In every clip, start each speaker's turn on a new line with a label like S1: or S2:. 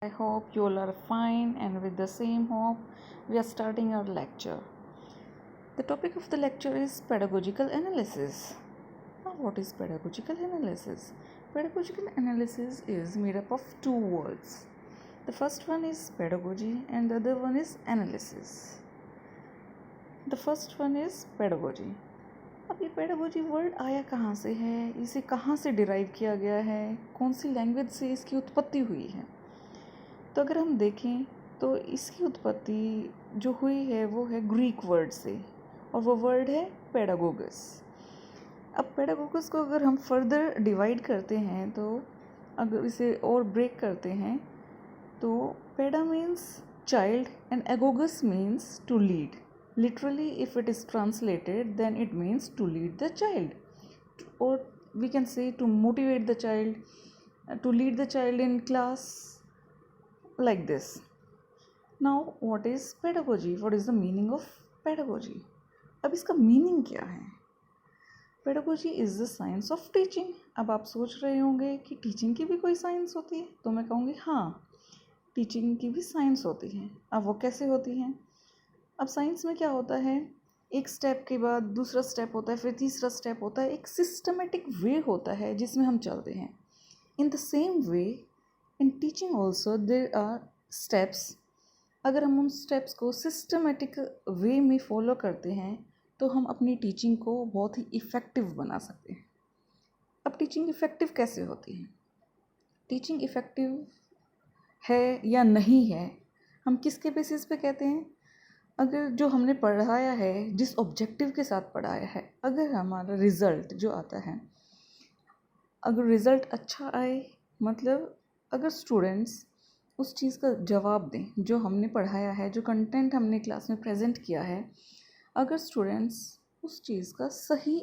S1: I hope you all are fine, and with the same hope, we are starting our lecture. The topic of the lecture is pedagogical analysis. Now, what is pedagogical analysis? Pedagogical analysis is made up of two words. The first one is pedagogy, and the other one is analysis. The first one is pedagogy. अब ये pedagogy word आया कहाँ से है, इसे कहाँ से derive किया गया है, कौन सी लैंग्वेज से इसकी उत्पत्ति हुई है? तो अगर हम देखें तो इसकी उत्पत्ति जो हुई है वो है ग्रीक वर्ड से, और वो वर्ड है पेडागोगस। अब पेडागोगस को अगर हम फर्दर डिवाइड करते हैं, तो अगर इसे और ब्रेक करते हैं, तो peda means child and agogus means to lead. Literally, if it is translated, then it means to lead the child, or we can say to motivate the child, to lead the child in class, like this. Now, what is pedagogy? What is the meaning of pedagogy? अब इसका meaning क्या है? Pedagogy is the science of teaching. अब आप सोच रहे होंगे कि टीचिंग की भी कोई साइंस होती है, तो मैं कहूँगी हाँ, टीचिंग की भी साइंस होती है. अब वो कैसे होती है? अब साइंस में क्या होता है, एक स्टेप के बाद दूसरा स्टेप होता है, फिर तीसरा स्टेप होता है. एक सिस्टमेटिक वे होता है जिसमें हम चलते हैं. In the same way in teaching also there are steps. अगर हम उन स्टेप्स को सिस्टमेटिक वे में फॉलो करते हैं, तो हम अपनी टीचिंग को बहुत ही इफ़ेक्टिव बना सकते हैं. अब टीचिंग इफ़ेक्टिव कैसे होती है? टीचिंग इफ़ेक्टिव है या नहीं है, हम किसके बेसिस पे कहते हैं? अगर जो हमने पढ़ाया है, जिस ऑब्जेक्टिव के साथ पढ़ाया है, अगर हमारा रिज़ल्ट जो आता है, अगर रिज़ल्ट अच्छा आए, मतलब अगर स्टूडेंट्स उस चीज़ का जवाब दें जो हमने पढ़ाया है, जो कंटेंट हमने क्लास में प्रेजेंट किया है, अगर स्टूडेंट्स उस चीज़ का सही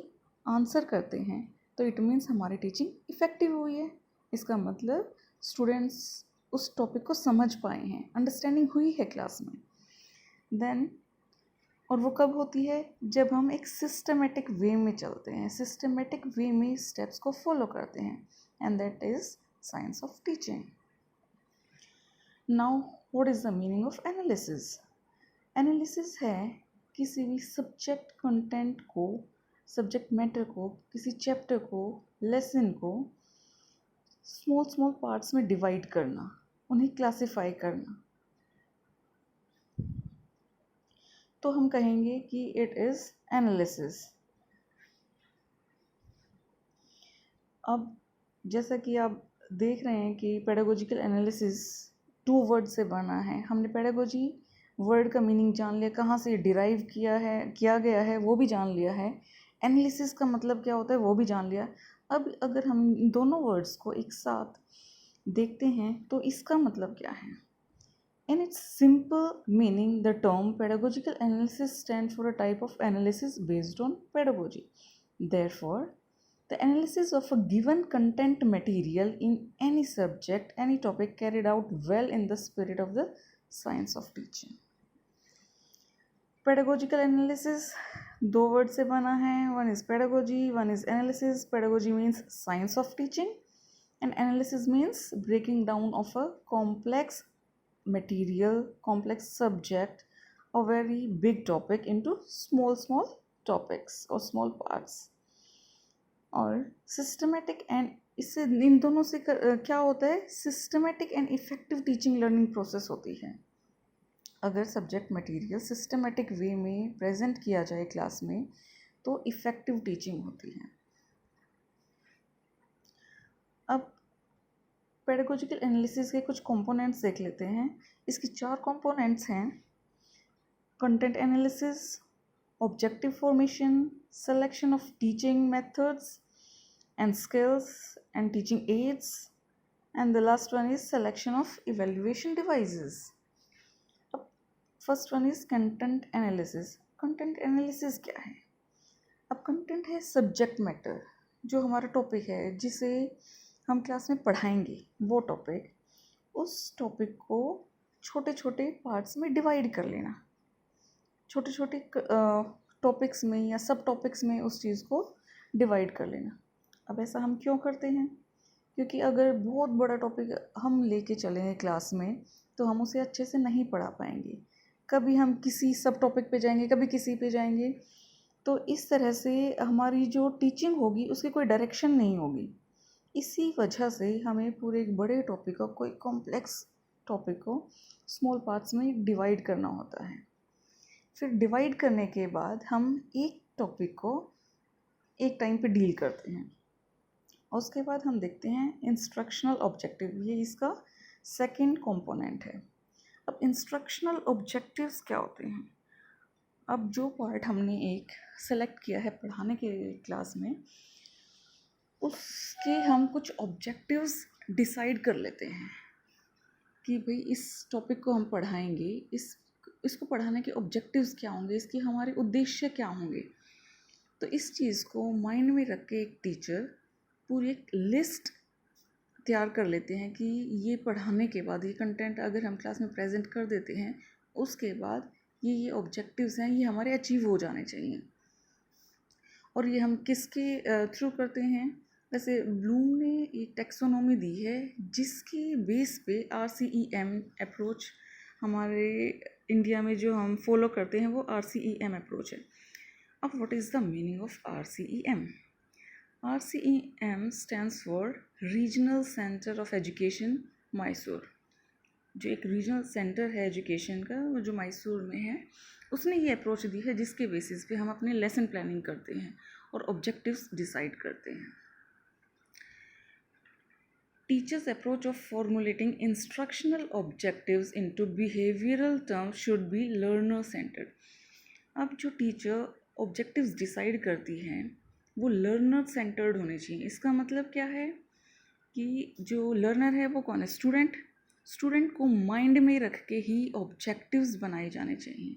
S1: आंसर करते हैं, तो इट मीन्स हमारी टीचिंग इफ़ेक्टिव हुई है. इसका मतलब स्टूडेंट्स उस टॉपिक को समझ पाए हैं, अंडरस्टैंडिंग हुई है क्लास में. देन, और वो कब होती है? जब हम एक सिस्टमेटिक वे में चलते हैं, सिस्टमेटिक वे में स्टेप्स को फॉलो करते हैं, and that is science of teaching. Now, what is the meaning of analysis? Analysis है किसी भी सब्जेक्ट कंटेंट को, सब्जेक्ट मैटर को, किसी चैप्टर को, लेसन को स्मॉल स्मॉल पार्ट्स में डिवाइड करना, उन्हें क्लासिफाई करना. तो हम कहेंगे कि इट इज़ एनालिसिस. अब जैसा कि आप देख रहे हैं कि पेडागोजिकल एनालिसिस टू वर्ड से बना है. हमने पेडागोजी वर्ड का मीनिंग जान लिया, कहाँ से डिराइव किया गया है वो भी जान लिया है. एनालिसिस का मतलब क्या होता है वो भी जान लिया. अब अगर हम इन दोनों वर्ड्स को एक साथ देखते हैं, तो इसका मतलब क्या है? In its simple meaning, the term pedagogical analysis stands for a type of analysis based on pedagogy. Therefore, the analysis of a given content material in any subject, any topic carried out well in the spirit of the science of teaching. Pedagogical analysis दो word से बना है. One is pedagogy, one is analysis. Pedagogy means science of teaching, and analysis means breaking down of a complex material, complex subject, a very big topic into small topics or small parts. और systematic and इससे इन दोनों से क्या होता है? systematic and effective teaching learning process होती है. अगर सब्जेक्ट मटेरियल सिस्टमेटिक वे में प्रेजेंट किया जाए क्लास में, तो इफ़ेक्टिव टीचिंग होती है. अब पेडागोजिकल एनालिसिस के कुछ कंपोनेंट्स देख लेते हैं. इसके 4 कंपोनेंट्स हैं: content analysis, objective formation, selection of teaching methods and skills and teaching aids, and the last one is selection of evaluation devices. अब first one is content analysis. Content analysis क्या है? अब content है subject matter, जो हमारा topic है, जिसे हम क्लास में पढ़ाएंगे, वो टॉपिक, उस टॉपिक को छोटे छोटे पार्ट्स में डिवाइड कर लेना, छोटे छोटे टॉपिक्स में या सब टॉपिक्स में उस चीज़ को डिवाइड कर लेना. अब ऐसा हम क्यों करते हैं? क्योंकि अगर बहुत बड़ा टॉपिक हम लेके चलेंगे क्लास में तो हम उसे अच्छे से नहीं पढ़ा पाएंगे। कभी हम किसी सब टॉपिक पे जाएंगे, कभी किसी पे जाएंगे, तो इस तरह से हमारी जो टीचिंग होगी उसकी कोई डायरेक्शन नहीं होगी। इसी वजह से हमें पूरे एक बड़े टॉपिक को, कोई कॉम्प्लेक्स टॉपिक को स्मॉल पार्ट्स में डिवाइड करना होता है। फिर डिवाइड करने के बाद हम एक टॉपिक को एक टाइम पे डील करते हैं। उसके बाद हम देखते हैं इंस्ट्रक्शनल ऑब्जेक्टिव, ये इसका सेकंड कंपोनेंट है। अब इंस्ट्रक्शनल ऑब्जेक्टिव्स क्या होते हैं? अब जो पार्ट हमने एक सेलेक्ट किया है पढ़ाने के क्लास में, उसके हम कुछ ऑब्जेक्टिव्स डिसाइड कर लेते हैं कि भाई इस टॉपिक को हम पढ़ाएंगे, इसको पढ़ाने के ऑब्जेक्टिव्स क्या होंगे, इसके हमारे उद्देश्य क्या होंगे। तो इस चीज़ को माइंड में रख के एक टीचर पूरी एक लिस्ट तैयार कर लेते हैं कि ये पढ़ाने के बाद ये कंटेंट अगर हम क्लास में प्रेजेंट कर देते हैं, उसके बाद ये ऑब्जेक्टिव्स हैं, ये हमारे अचीव हो जाने चाहिए। और ये हम किसके थ्रू करते हैं? वैसे ब्लूम ने एक टेक्सोनॉमी दी है जिसके बेस पे RCEM अप्रोच हमारे इंडिया में जो हम फॉलो करते हैं वो RCEM अप्रोच है। अब what is the meaning of RCEM? RCEM stands for regional centre of education Mysore. जो एक रीजनल सेंटर है एजुकेशन का, वो जो मैसूर में है, उसने ये अप्रोच दी है जिसके बेसिस पे हम अपने लेसन प्लानिंग करते हैं और ऑब्जेक्टिव्स डिसाइड करते हैं। Teachers approach of formulating instructional objectives into behavioural terms should be learner centred. अब जो टीचर ऑब्जेक्टिव्स डिसाइड करती हैं वो लर्नर सेंटर्ड होने चाहिए। इसका मतलब क्या है कि जो लर्नर है वो कौन है? स्टूडेंट को माइंड में रख के ही ऑब्जेक्टिव्स बनाए जाने चाहिए।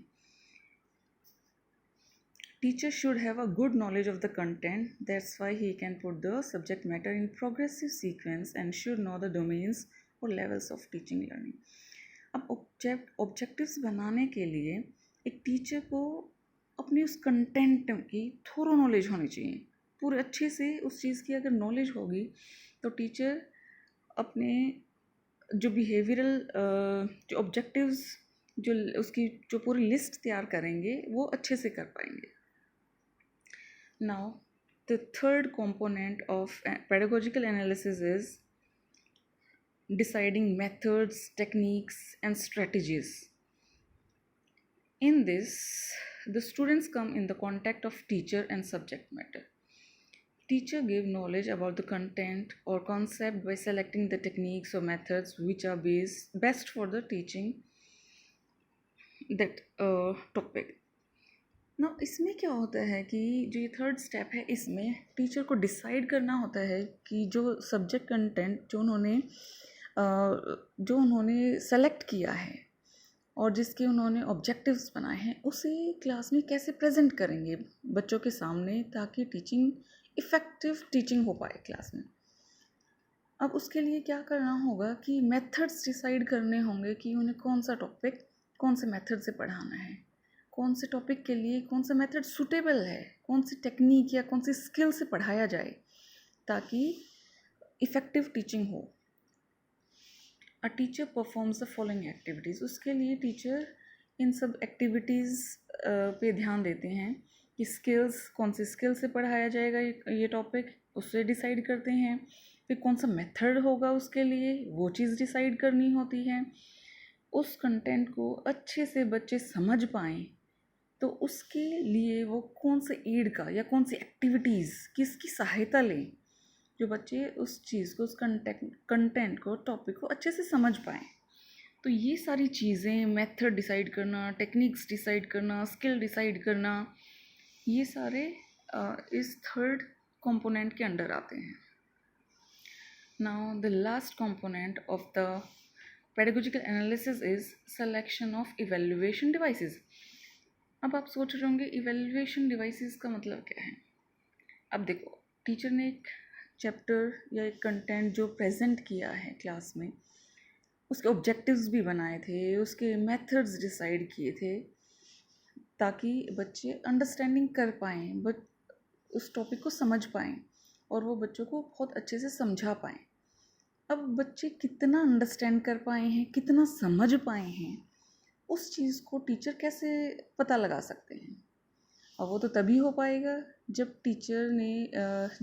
S1: Teacher should have a good knowledge of the content, that's why he can put the subject matter in progressive sequence and should know the domains or levels of teaching learning. अब objectives बनाने के लिए एक teacher को अपनी उस content की थोड़ा नॉलेज होनी चाहिए। पूरे अच्छे से उस चीज़ की अगर नॉलेज होगी तो टीचर अपने जो बिहेवियरल जो ऑब्जेक्टिव्स जो उसकी जो पूरी लिस्ट तैयार करेंगे वो अच्छे से कर पाएंगे। Now, the third component of pedagogical analysis is deciding methods, techniques, and strategies. In this, the students come in the contact of teacher and subject matter. Teacher give knowledge about the content or concept by selecting the techniques or methods which are best for the teaching that topic. ना इसमें क्या होता है कि जो ये third step है, इसमें टीचर को डिसाइड करना होता है कि जो सब्जेक्ट कंटेंट जो उन्होंने सेलेक्ट किया है और जिसके उन्होंने ऑब्जेक्टिव्स बनाए हैं उसे क्लास में कैसे प्रेजेंट करेंगे बच्चों के सामने, ताकि इफ़ेक्टिव टीचिंग हो पाए क्लास में। अब उसके लिए क्या करना होगा कि मेथड्स डिसाइड करने होंगे कि उन्हें कौन सा टॉपिक कौन से मेथड से पढ़ाना है, कौन से टॉपिक के लिए कौन सा मेथड सूटेबल है, कौन सी टेक्निक या कौन सी स्किल से पढ़ाया जाए ताकि इफ़ेक्टिव टीचिंग हो। A teacher performs the following activities. उसके लिए टीचर इन सब एक्टिविटीज़ पे ध्यान देते हैं कि स्किल्स, कौन सी स्किल से पढ़ाया जाएगा ये टॉपिक, उससे डिसाइड करते हैं। फिर कौन सा मेथड होगा उसके लिए, वो चीज़ डिसाइड करनी होती है। उस कंटेंट को अच्छे से बच्चे समझ पाएँ तो उसके लिए वो कौन से एड का या कौन सी एक्टिविटीज़ किसकी सहायता लें जो बच्चे उस चीज़ को, उस कंटेंट को, टॉपिक को अच्छे से समझ पाएँ। तो ये सारी चीज़ें, मेथड डिसाइड करना, टेक्निक्स डिसाइड करना, स्किल डिसाइड करना, ये सारे इस थर्ड कंपोनेंट के अंडर आते हैं। Now the last component of the pedagogical analysis is selection of evaluation devices. अब आप सोच रहे होंगे इवेल्युएशन डिवाइसेस का मतलब क्या है। अब देखो, टीचर ने एक चैप्टर या एक कंटेंट जो प्रेजेंट किया है क्लास में, उसके ऑब्जेक्टिव्स भी बनाए थे, उसके मेथड्स डिसाइड किए थे ताकि बच्चे अंडरस्टैंडिंग कर पाएँ, बट उस टॉपिक को समझ पाएँ और वो बच्चों को बहुत अच्छे से समझा पाएँ। अब बच्चे कितना अंडरस्टैंड कर पाए हैं, कितना समझ पाए हैं, उस चीज़ को टीचर कैसे पता लगा सकते हैं? और वो तो तभी हो पाएगा जब टीचर ने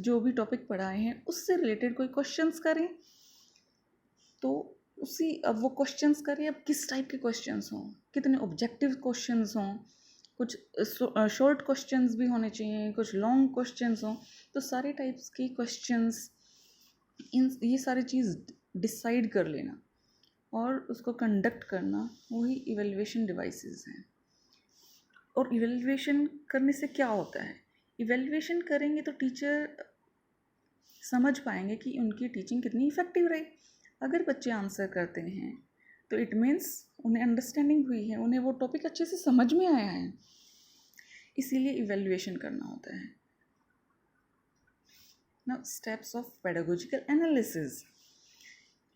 S1: जो भी टॉपिक पढ़ाए हैं उससे रिलेटेड कोई क्वेश्चंस करें। तो अब वो क्वेश्चंस करें, अब किस टाइप के क्वेश्चंस हों, कितने ऑब्जेक्टिव क्वेश्चंस हों, कुछ शॉर्ट क्वेश्चंस भी होने चाहिए, कुछ लॉन्ग क्वेश्चंस हों। तो सारे टाइप्स के क्वेश्चंस, ये सारी चीज़ डिसाइड कर लेना और उसको कंडक्ट करना, वही इवेल्युएशन डिवाइसेस हैं। और इवेल्युएशन करने से क्या होता है? इवेल्युएशन करेंगे तो टीचर समझ पाएंगे कि उनकी टीचिंग कितनी इफ़ेक्टिव रही। अगर बच्चे आंसर करते हैं तो इट मीन्स उन्हें अंडरस्टैंडिंग हुई है, उन्हें वो टॉपिक अच्छे से समझ में आया है, इसीलिए इवेल्युएशन करना होता है। Now steps of pedagogical analysis.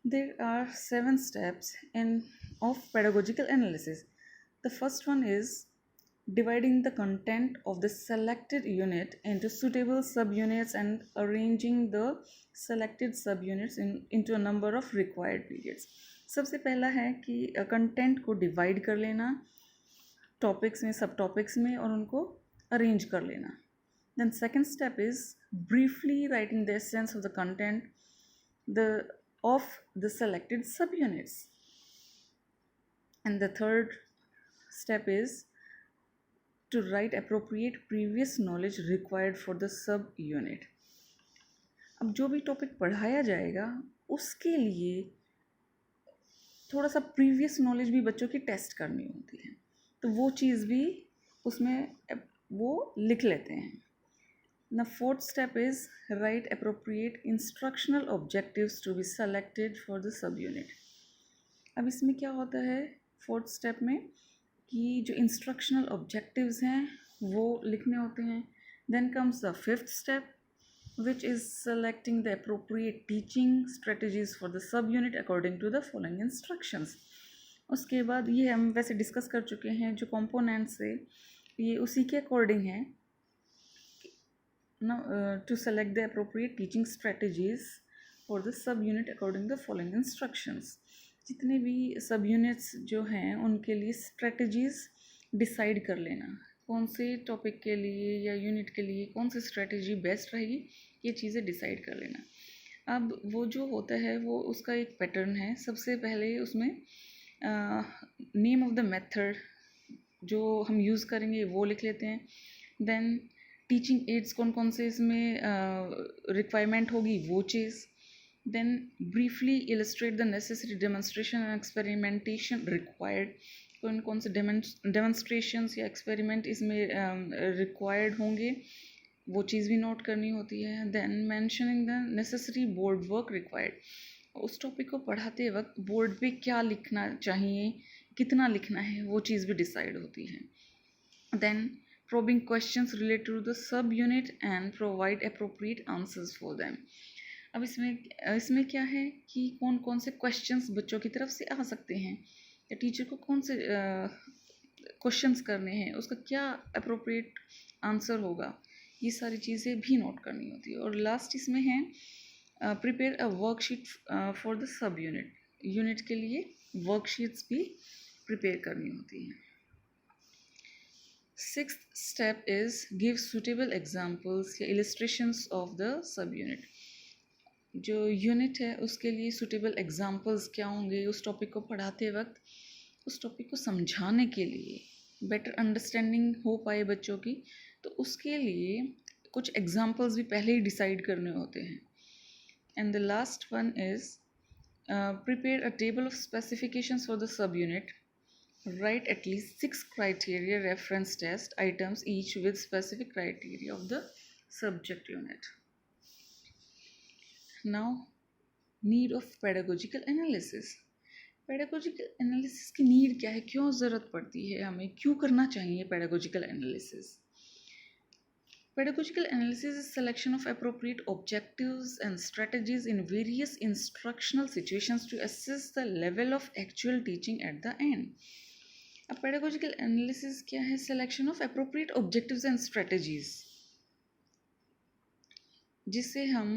S1: There are 7 steps of pedagogical analysis. The first one is dividing the content of the selected unit into suitable subunits and arranging the selected subunits into a number of required periods. सबसे पहला है कि content को divide कर लेना topics में, सब topics में, और उनको अरेंज कर लेना. Then second step is briefly writing the essence of the content of the selected subunits. And the third step is to write appropriate previous knowledge required for the subunit. अब जो भी topic पढ़ाया जाएगा उसके लिए थोड़ा सा प्रीवियस नॉलेज भी बच्चों की टेस्ट करनी होती है, तो वो चीज़ भी उसमें वो लिख लेते हैं. The fourth step is write appropriate instructional objectives to be selected for the subunit. अब इसमें क्या होता है फोर्थ स्टेप में कि जो इंस्ट्रक्शनल ऑब्जेक्टिव्स हैं वो लिखने होते हैं. Then comes the fifth step which is selecting the appropriate teaching strategies for the subunit according to the following instructions. उसके बाद ये हम वैसे डिस्कस कर चुके हैं, जो कंपोनेंट्स है ये उसी के अकॉर्डिंग है. Now to select the appropriate teaching strategies for the subunit according to the following instructions. जितने भी सब यूनिट्स जो हैं उनके लिए स्ट्रेटजीज़ डिसाइड कर लेना, कौन से टॉपिक के लिए या यूनिट के लिए कौन सी स्ट्रेटजी बेस्ट रहेगी, ये चीज़ें डिसाइड कर लेना. अब वो जो होता है वो उसका एक पैटर्न है. सबसे पहले उसमें नेम ऑफ द मेथड जो हम यूज़ करेंगे वो लिख लेते हैं. देन टीचिंग एड्स कौन कौन से इसमें रिक्वायरमेंट होगी वो चीज़. Then briefly illustrate the necessary demonstration and experimentation required. कौन कौन से demonstrations या experiment इसमें required होंगे वो चीज़ भी नोट करनी होती है. Then mentioning the necessary board work required. उस टॉपिक को पढ़ाते वक्त बोर्ड पे क्या लिखना चाहिए, कितना लिखना है, वो चीज़ भी डिसाइड होती है. Then probing questions related to the subunit and provide appropriate answers for them. अब इसमें क्या है कि कौन कौन से क्वेश्चंस बच्चों की तरफ से आ सकते हैं या टीचर को कौन से क्वेश्चंस करने हैं, उसका क्या अप्रोप्रिएट आंसर होगा, ये सारी चीज़ें भी नोट करनी होती है. और लास्ट इसमें है prepare a worksheet for the sub unit के लिए वर्कशीट्स भी प्रिपेयर करनी होती हैं. Sixth step is give suitable examples या illustrations of the sub unit. जो यूनिट है उसके लिए सूटेबल एग्जाम्पल्स क्या होंगे, उस टॉपिक को पढ़ाते वक्त उस टॉपिक को समझाने के लिए बेटर अंडरस्टैंडिंग हो पाए बच्चों की, तो उसके लिए कुछ एग्जाम्पल्स भी पहले ही डिसाइड करने होते हैं. And the last one is prepare a table of specifications for the sub unit. Right at least 6 criteria reference test items each with specific criteria of the subject unit. Now, need of pedagogical analysis. pedagogical analysis की need क्या है, क्यों ज़रूरत पड़ती है, हमें क्यों करना चाहिए pedagogical analysis. Pedagogical analysis is selection of appropriate objectives and strategies in various instructional situations to assess the level of actual teaching at the end. अब pedagogical analysis क्या है? selection of appropriate objectives and strategies, जिससे हम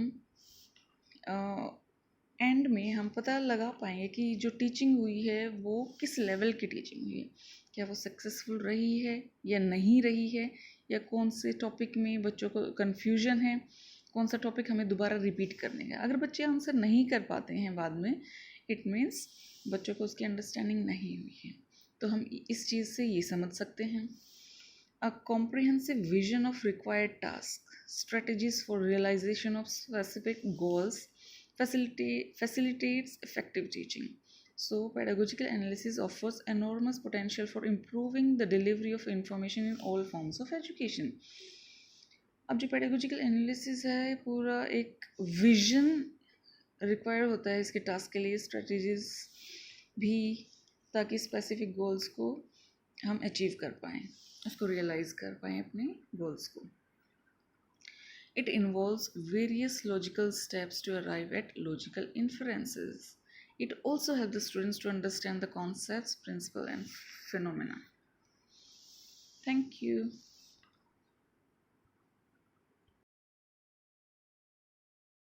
S1: and में हम पता लगा पाएंगे कि जो टीचिंग हुई है वो किस लेवल की टीचिंग हुई है, क्या वो सक्सेसफुल रही है या नहीं रही है, या कौन से टॉपिक में बच्चों को कन्फ्यूजन है, कौन सा टॉपिक हमें दोबारा रिपीट करने है। अगर बच्चे आंसर नहीं कर पाते हैं बाद में, इट मीन्स बच्चों को उसकी अंडरस्टैंडिंग नहीं हुई है। तो हम इस चीज़ से ये समझ सकते हैं, a comprehensive vision of required tasks, strategies for realization of specific goals facilitates effective teaching. So, pedagogical analysis offers enormous potential for improving the delivery of information in all forms of education. अब जो pedagogical analysis है, पूरा एक vision require होता है इसके task के लिए, स्ट्रेटजीज भी, ताकि स्पेसिफिक गोल्स को हम अचीव कर पाएँ, उसको रियलाइज़ कर पाएँ अपने गोल्स को. It involves various logical steps to arrive at logical inferences. It also helps the students to understand the concepts, principles, and phenomena. Thank you.